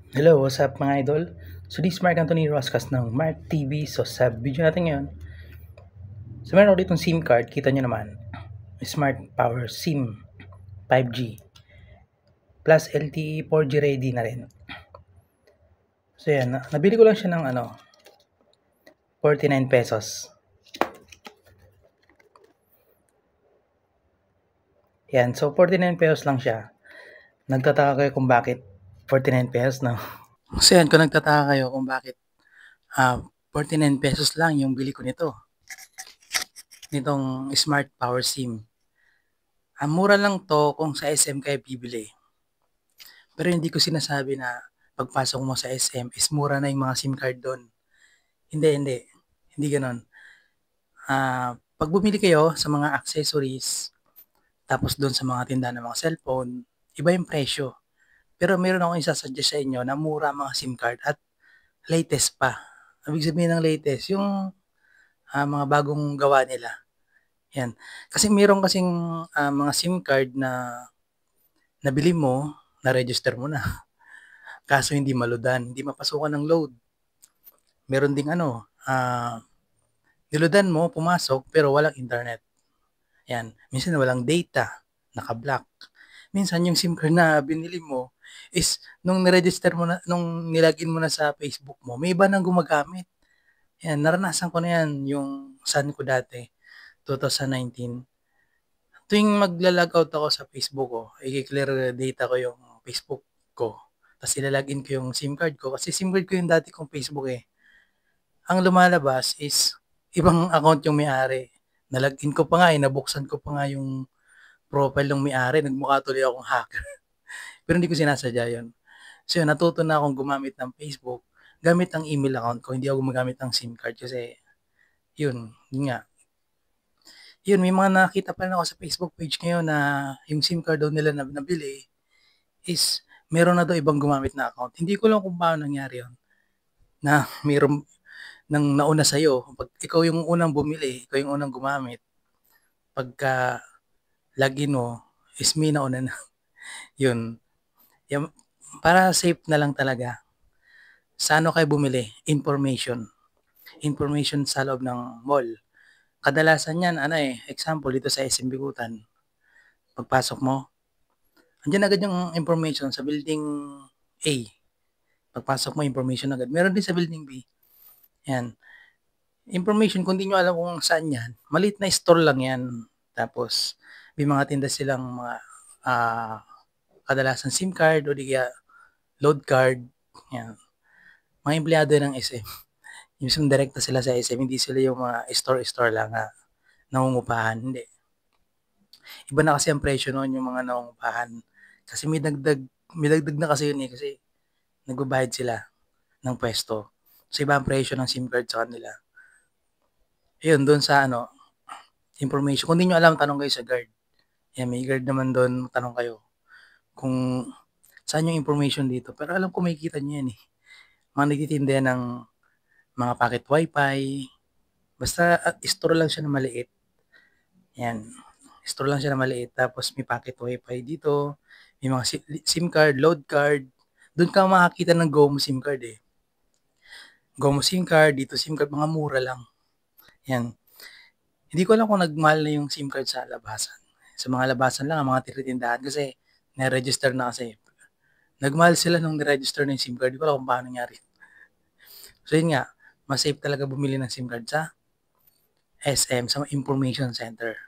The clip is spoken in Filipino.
Hello, what's up mga idol? So this is Mark Anthony Roscas ng Mark TV. So sa video natin ngayon, so meron ako ditong SIM card, kita nyo naman. Smart Power SIM 5G plus LTE 4G ready na rin. So yan, nabili ko lang siya ng 49 pesos. Yan, so 49 pesos lang siya. Nagtataka kayo kung bakit 49 pesos na. So yan, kung nagtataka kayo kung bakit 49 pesos lang yung bili ko nitong Smart Power SIM. Mura lang to kung sa SM kayo bibili. Pero hindi ko sinasabi na pagpasok mo sa SM is mura na yung mga SIM card doon. Hindi. Hindi ganon. Pag bumili kayo sa mga accessories, tapos doon sa mga tindahan ng mga cellphone, iba yung presyo. Pero meron akong isasuggest sa inyo na mura mga SIM card at latest pa. Ibig sabihin ng latest, yung mga bagong gawa nila. Yan. Kasi meron kasing mga SIM card na nabili mo, na-register mo na. Kaso hindi maludan, hindi mapasukan ng load. Meron ding niloadan mo, pumasok, pero walang internet. Yan. Minsan walang data, naka-block. Minsan yung SIM card na binili mo is nung niregister mo na, nung nilagin mo na sa Facebook mo, may iba nang gumagamit. Yan, naranasan ko na yan yung son ko dati, 2019. Tuwing magla-logout ako sa Facebook ko, i-clear data ko yung Facebook ko. Tapos ilalagin ko yung SIM card ko. Kasi SIM card ko yung dati kong Facebook eh. Ang lumalabas is ibang account yung may-ari. Nalagin ko pa nga nabuksan ko pa nga yung profile ng may-ari. Nagmukha tuloy akong hacker. Pero hindi ko sinasadya yun. So yun, natuto na akong gumamit ng Facebook gamit ang email account ko. Hindi ako gumagamit ng SIM card kasi yun nga. Yun, may mga nakita pa rin ako sa Facebook page ngayon na yung SIM card daw nila na nabili is meron na daw ibang gumamit na account. Hindi ko lang kung paano nangyari yun. Na mayroong nang nauna sa'yo. Pag ikaw yung unang bumili, ikaw yung unang gumamit, pagka login mo, is may nauna na. Yun. Yung, para safe na lang talaga. Sa ano kayo bumili? Information. Information sa loob ng mall. Kadalasan yan, example, dito sa SM Bigutan, pagpasok mo, andyan agad yung information sa building A. Pagpasok mo, information agad. Meron din sa building B. Yan. Information, kung di nyo alam kung saan yan, maliit na store lang yan. Tapos, may mga tinda silang mga kadalasan SIM card o di kaya load card. Yan. Mga empleyado ng SM. Yung direkta sila sa SM, hindi sila yung mga store-store lang na nangungupahan. Hindi. Iba na kasi ang presyo noon yung mga nangungupahan. Kasi may dagdag na kasi yun kasi nagbabayad sila ng pwesto. So, iba ang presyo ng SIM card sa kanila. Ayun, doon sa information. Kung di nyo alam, tanong kayo sa guard. Yan, may guard naman doon, tanong kayo kung saan yung information dito. Pero alam ko makikita nyo yan eh. Mga nagtitinda ng mga packet wifi. Basta store lang siya na maliit. Yan. Store lang siya na maliit. Tapos may packet wifi dito. May mga SIM card, load card. Doon ka makakita ng GOMO SIM card eh. GOMO SIM card, dito SIM card, mga mura lang. Yan. Hindi ko alam kung nagmahal na yung SIM card sa labasan. Sa mga labasan lang, ang mga tinitindahan kasi na-register na kasi. Nagmahal sila nung na-register na yung SIM card. Hindi ko alam kung paano nangyari. So yun nga, mas safe talaga bumili ng SIM card sa SM, sa information center.